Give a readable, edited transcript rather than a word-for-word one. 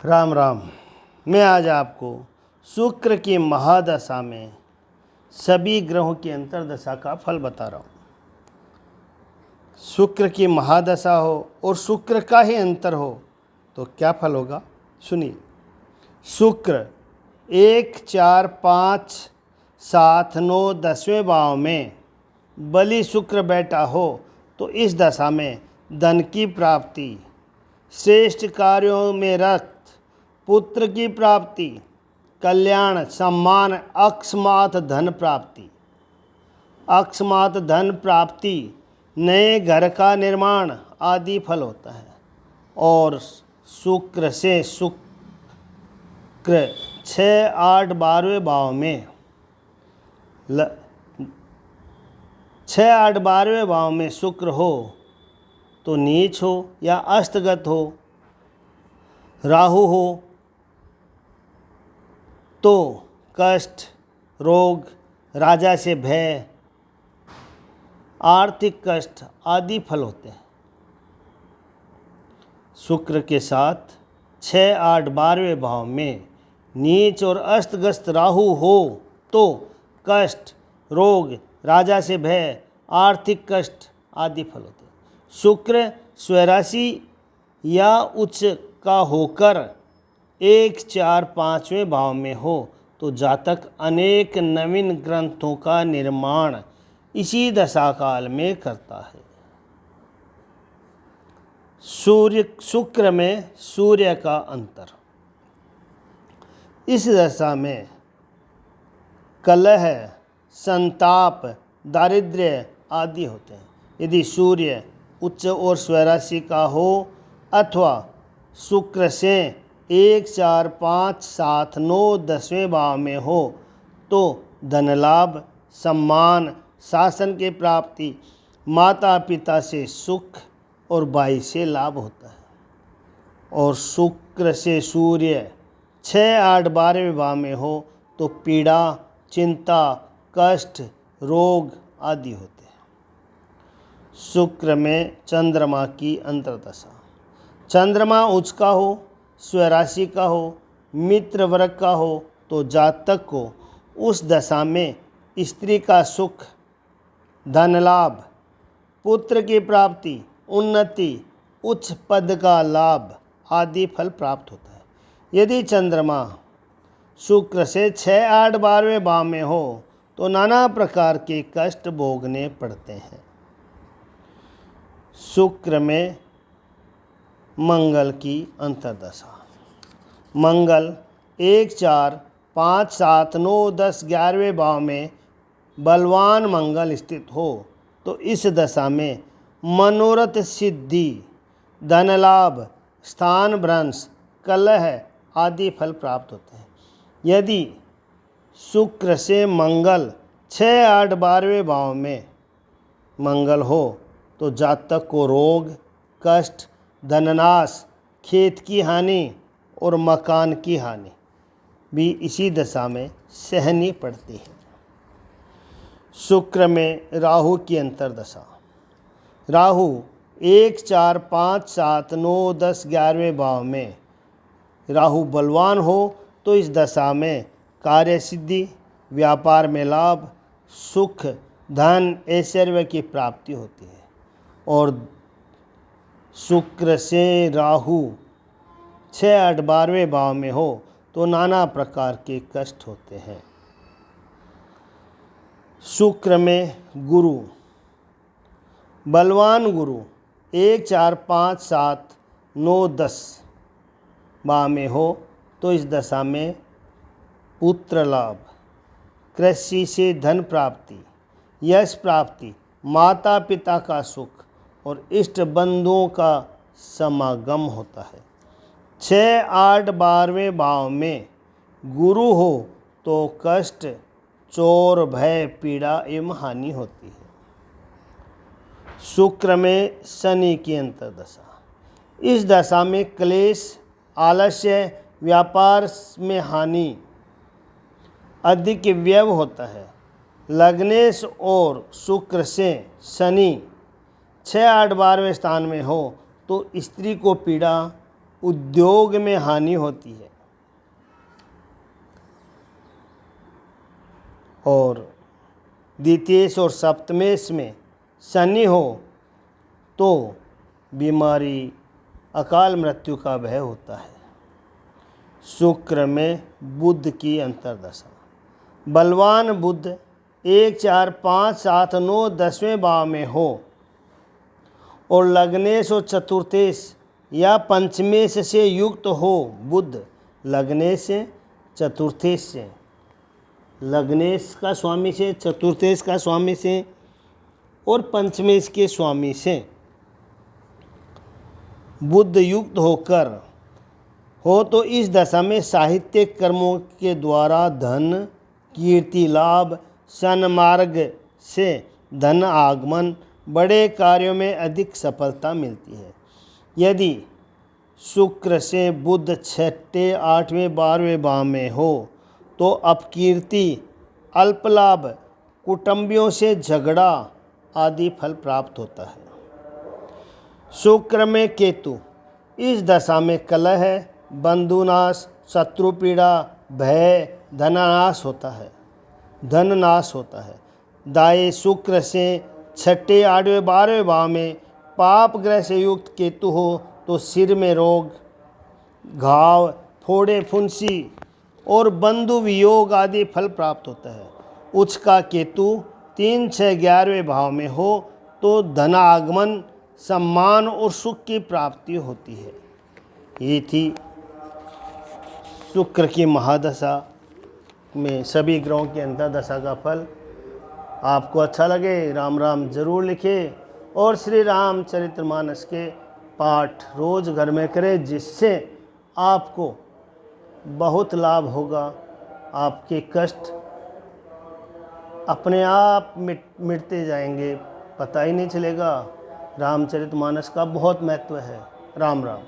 राम राम। मैं आज आपको शुक्र की महादशा में सभी ग्रहों की अंतर्दशा का फल बता रहा हूँ। शुक्र की महादशा हो और शुक्र का ही अंतर हो तो क्या फल होगा, सुनिए। शुक्र 1, 4, 5, 7, 9, 10वें भाव में बलि शुक्र बैठा हो तो इस दशा में धन की प्राप्ति, श्रेष्ठ कार्यों में रत, पुत्र की प्राप्ति, कल्याण, सम्मान, अकस्मात धन प्राप्ति, अकस्मात धन प्राप्ति, नए घर का निर्माण आदि फल होता है। और शुक्र से शुक्र 6, 8, 12वें भाव में 6, 8, 12वें भाव में शुक्र हो तो नीच हो या अस्तगत हो, राहु हो तो कष्ट, रोग, राजा से भय, आर्थिक कष्ट आदि फल होते हैं। शुक्र के साथ 6, 8, 12वें भाव में नीच और अस्तगस्त राहु हो तो कष्ट, रोग, राजा से भय, आर्थिक कष्ट आदि फल होते हैं। शुक्र स्वराशि या उच्च का होकर 1, 4, 5वें भाव में हो तो जातक अनेक नवीन ग्रंथों का निर्माण इसी दशा काल में करता है। शुक्र में सूर्य का अंतर। इस दशा में कलह, संताप, दारिद्र्य आदि होते हैं। यदि सूर्य उच्च और स्वराशि का हो अथवा शुक्र से 1, 4, 5, 7, 9, 10वें भाव में हो तो धन लाभ, सम्मान, शासन की प्राप्ति, माता पिता से सुख और भाई से लाभ होता है। और शुक्र से सूर्य 6, 8, 12वें भाव में हो तो पीड़ा, चिंता, कष्ट, रोग आदि होते हैं। शुक्र में चंद्रमा की अंतर्दशा। चंद्रमा उच्च का हो, स्वराशि का हो, मित्र वर्ग का हो तो जातक को उस दशा में स्त्री का सुख, धन लाभ, पुत्र की प्राप्ति, उन्नति, उच्च पद का लाभ आदि फल प्राप्त होता है। यदि चंद्रमा शुक्र से 6, 8, 12वें भाव में हो तो नाना प्रकार के कष्ट भोगने पड़ते हैं। शुक्र में मंगल की अंतर्दशा। मंगल 1, 4, 5, 7, 9, 10, 11वें भाव में बलवान मंगल स्थित हो तो इस दशा में मनोरथ सिद्धि, धन लाभ, स्थान भ्रंश, कलह आदि फल प्राप्त होते हैं। यदि शुक्र से मंगल 6, 8, 12वें भाव में मंगल हो तो जातक को रोग, कष्ट, धननाश, खेत की हानि और मकान की हानि भी इसी दशा में सहनी पड़ती है। शुक्र में राहु की अंतर्दशा। राहु 1, 4, 5, 7, 9, 10, 11वें भाव में राहु बलवान हो तो इस दशा में कार्य सिद्धि, व्यापार में लाभ, सुख, धन, ऐश्वर्य की प्राप्ति होती है। और शुक्र से राहु 6, 8, 12वें भाव में हो तो नाना प्रकार के कष्ट होते हैं। शुक्र में गुरु। बलवान गुरु 1, 4, 5, 7, 9, 10 भाव में हो तो इस दशा में पुत्र लाभ, कृषि से धन प्राप्ति, यश प्राप्ति, माता पिता का सुख और इष्ट बंधुओं का समागम होता है। 6, 8, 12वें भाव में गुरु हो तो कष्ट, चोर, भय, पीड़ा एवं हानि होती है। शुक्र में शनि की अंतर्दशा। इस दशा में क्लेश, आलस्य, व्यापार में हानि, अधिक व्यय होता है। लग्नेश और शुक्र से शनि 6, 8, 12वें स्थान में हो तो स्त्री को पीड़ा, उद्योग में हानि होती है। और द्वितीयेश और सप्तमेश में शनि हो तो बीमारी, अकाल मृत्यु का भय होता है। शुक्र में बुध की अंतर्दशा। बलवान बुध 1, 4, 5, 7, 9, 10वें भाव में हो और लग्नेश और चतुर्थेश या पंचमेश से युक्त हो। बुध लग्नेश से, चतुर्थेश से, लग्नेश का स्वामी से, चतुर्थेश का स्वामी से और पंचमेश के स्वामी से बुध युक्त होकर हो तो इस दशा में साहित्य कर्मों के द्वारा धन, कीर्ति लाभ, सन्मार्ग से धन आगमन, बड़े कार्यों में अधिक सफलता मिलती है। यदि शुक्र से बुध 6, 8वें 12वें भाव में हो तो अपकीर्ति, अल्पलाभ, कुटुंबियों से झगड़ा आदि फल प्राप्त होता है। शुक्र में केतु इस दशा में कलह, बंधुनाश, शत्रु पीड़ा, भय, धननाश होता है, धननाश होता है। दाएं शुक्र से 6, 8वें 12वें भाव में पाप ग्रह से युक्त केतु हो तो सिर में रोग, घाव, फोड़े, फुंसी और बंधु वियोग आदि फल प्राप्त होता है। उच्च का केतु 3, 6, 11वें भाव में हो तो धनागमन, सम्मान और सुख की प्राप्ति होती है। ये थी शुक्र की महादशा में सभी ग्रहों की अंतर्दशा का फल। आपको अच्छा लगे राम राम जरूर लिखें और श्री रामचरितमानस के पाठ रोज़ घर में करें, जिससे आपको बहुत लाभ होगा। आपके कष्ट अपने आप मिटते जाएंगे, पता ही नहीं चलेगा। रामचरितमानस का बहुत महत्व है। राम राम।